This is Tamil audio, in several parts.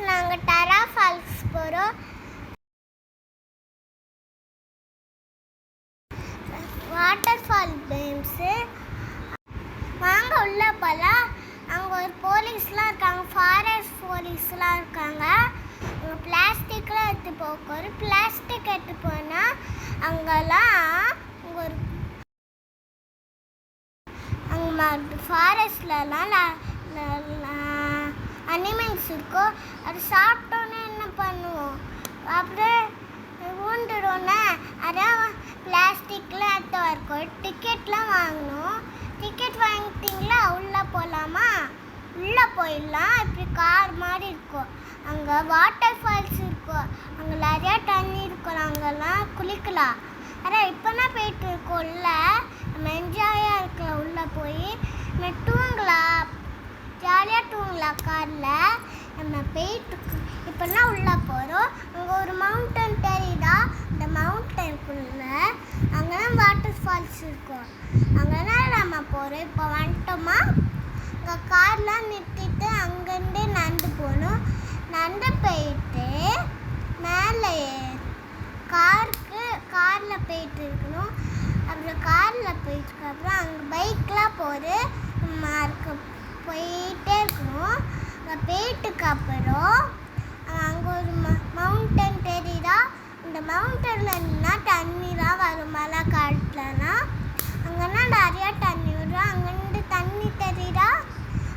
நாங்கள் டரா ஃபால்ஸ் போகிறோம். வாட்டர் ஃபால் கேம்ஸு வாங்க உள்ளே போகலாம். அங்கே ஒரு போலீஸ்லாம் இருக்காங்க, ஃபாரஸ்ட் போலீஸ்லாம் இருக்காங்க. அங்கே பிளாஸ்டிக்லாம் எடுத்து போக்குறோம். பிளாஸ்டிக் எடுத்து போனால் அங்கெல்லாம் அங்கே ஃபாரஸ்ட்லலாம் அனிமல்ஸ் இருக்கும். அது சாப்பிட்டோன்னே என்ன பண்ணுவோம், அப்படியே ஊண்டுடுவோன்னே. அதான் பிளாஸ்டிக்கில் எடுத்து இருக்கும். டிக்கெட்லாம் வாங்கணும். டிக்கெட் வாங்கிட்டீங்களா? உள்ளே போகலாமா? உள்ளே போயிடலாம். இப்படி கார் மாதிரி இருக்கும். அங்கே வாட்டர் ஃபால்ஸ் இருக்கும். அங்கே நிறையா தண்ணி இருக்கும். அங்கெல்லாம் குளிக்கலாம். அதான் இப்போனா போயிட்டு இருக்கோம். உள்ளே நம்ம என்ஜாயாக இருக்கலாம். உள்ளே போய் நம்ம தூங்கலாம், ஜாலியாக தூங்கலாம் காரில். நம்ம போயிட்டு இப்போனா உள்ளே போகிறோம். அங்கே ஒரு மவுண்டன் தெரியுதா? அந்த மவுண்டனுக்குள்ளே அங்கெல்லாம் வாட்டர் ஃபால்ஸ் இருக்கும். அங்கெல்லாம் நம்ம போகிறோம். இப்போ வந்துட்டோமா? அங்கே கார்லாம் நிறுத்திட்டு அங்கேருந்து நடந்து போகணும். நடந்து போயிட்டு மேலே காரில் போயிட்டு இருக்கணும். அப்புறம் காரில் போயிட்டுருக்கப்புறம் அங்கே பைக்கெலாம் போயிட்டே இருக்கணும். அங்கே போயிட்டுக்கு அப்புறம் அங்கே ஒரு மவுண்டன் தெரியுதா? இந்த மவுண்டனில் நின்னால் தண்ணிலாம் வரும். மழை காலத்துலனா அங்கேனா நிறையா தண்ணி வரும். அங்கேருந்து தண்ணி தெரியுதா?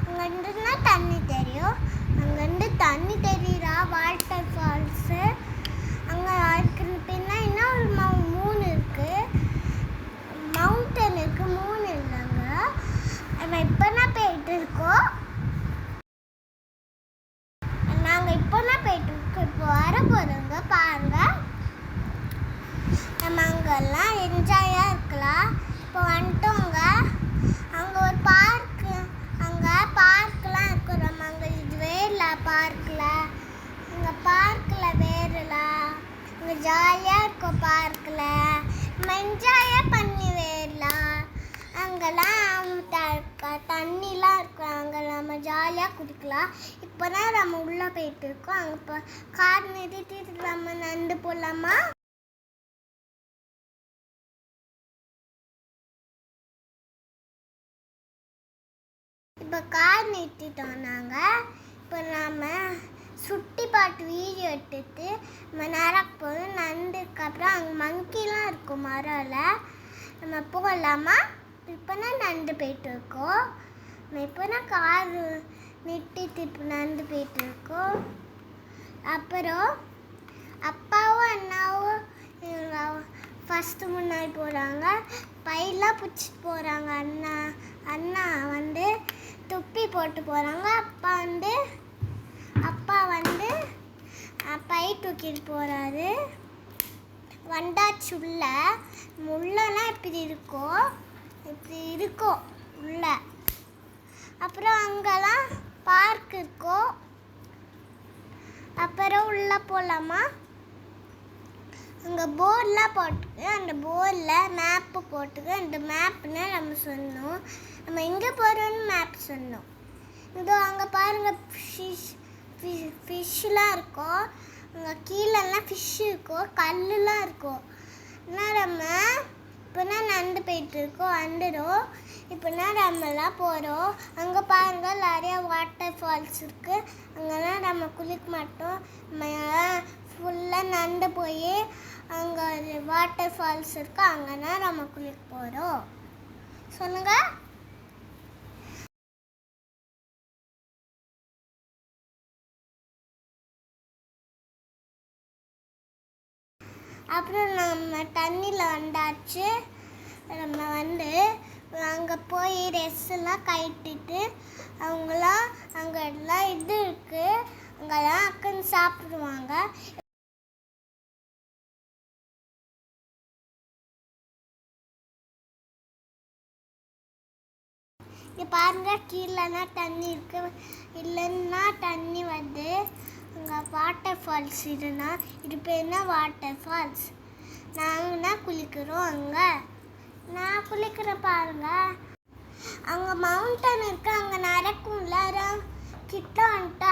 அங்கேருந்துனா தண்ணி தெரியும். அங்கேருந்து தண்ணி தெரியுதா? வாட்டர் ஃபால்ஸு அங்கே அதுக்கு பின்னா இன்னும் ஒரு 3 இருக்குது. மவுண்டன் இருக்குது, 3 இல்லைங்க. நம்ம இப்போனா போயிட்டு இருக்கோம். நாங்கள் இப்போனா போயிட்டு இருக்கோம். இப்போ வர போகிறோங்க பாருங்க. நம்ம அங்கெல்லாம் என்ஜாயாக இருக்கலாம். இப்போ வந்துட்டோங்க. அங்கே ஒரு அங்கே பார்க்கெலாம் இருக்கும். நம்ம அங்கே வேறலாம் பார்க்கில். அங்கே பார்க்கில் வேறலாம் அங்கே ஜாலியாக இருக்கும். பார்க்கில் நம்ம என்ஜாயாக பண்ணி வேறலாம். அங்கெல்லாம் தண்ணிலாம் இருக்கும். அங்கே நம்ம ஜாலியாக குடிக்கலாம். இப்போ தான் நம்ம உள்ளே போயிட்டு இருக்கோம். அங்கே இப்போ கார் நிறுத்திட்டு நம்ம நடந்து போகலாமா? இப்போ கார் நிறுத்திட்டோம் நாங்கள். இப்போ நம்ம சுட்டி பாட்டு வீடியோ எடுத்துட்டு நம்ம நேரம் போதும். நடந்ததுக்கப்புறம் அங்கே மங்கிலாம் இருக்கும் மரம்ல. நம்ம போகலாமா? இப்போனா நடந்து போயிட்டு இருக்கோம். நம்ம இப்போனா கார் நிறுத்திட்டு இப்போ நடந்து போயிட்டு இருக்கோம். அப்புறம் அப்பாவும் அண்ணாவும் ஃபஸ்ட்டு முன்னாடி போகிறாங்க. பையெல்லாம் பிடிச்சிட்டு போகிறாங்க. அண்ணா வந்து துப்பி போட்டு போகிறாங்க. அப்பா வந்து பை தூக்கிட்டு போகிறாரு. வந்தாச்சு உள்ளலாம் இப்படி இருக்கும் உள்ள. அப்புறம் அங்கெல்லாம் பார்க் இருக்கும். அப்புறம் உள்ளே போகலாமா? அங்கே போர்டெலாம் போட்டுக்கு. அந்த போர்டில் மேப்பு போட்டுக்கு. அந்த மேப்புன்னு நம்ம சொன்னோம். நம்ம எங்கே போகிறோன்னு மேப் சொன்னோம். இதோ அங்கே பாருங்கள், ஃபிஷ்ஷெலாம் இருக்கும். அங்கே கீழெல்லாம் ஃபிஷ் இருக்கும், கல்லுலாம் இருக்கும். நம்ம இப்போனா நடந்து போயிட்டு இருக்கோம். வந்துடும். இப்போனா நம்மலாம் போகிறோம். அங்கே பாருங்கள் நிறையா வாட்டர் ஃபால்ஸ் இருக்குது. அங்கெல்லாம் நம்ம குளிக்க மாட்டோம். நம்ம ஃபுல்லாக நடந்து போய் அங்கே ஒரு வாட்டர் ஃபால்ஸ் இருக்குது. அங்கேனா நம்ம குளிக்க போகிறோம். சொல்லுங்கள். அப்புறம் நம்ம தண்ணியில் வந்தாச்சு. நம்ம வந்து அங்கே போய் ட்ரெஸ்ஸெல்லாம் கட்டிட்டு அவங்களாம் அங்கே எல்லாம் இது இருக்குது. அங்கெல்லாம் உட்காந்து சாப்பிடுவாங்க. இங்கே பாருங்கள், கீழேனா தண்ணி இருக்குது, இல்லைன்னா தண்ணி வந்து அங்கே வாட்டர் ஃபால்ஸ். இது பேர்னா வாட்டர் ஃபால்ஸ். நாங்கன்னா குளிக்கிறோம். அங்கே நான் குளிக்கிறேன் பாருங்கள். அங்கே மவுண்டன் இருக்குது. அங்கே நடக்கும்ல, கிட்ட வந்துட்டு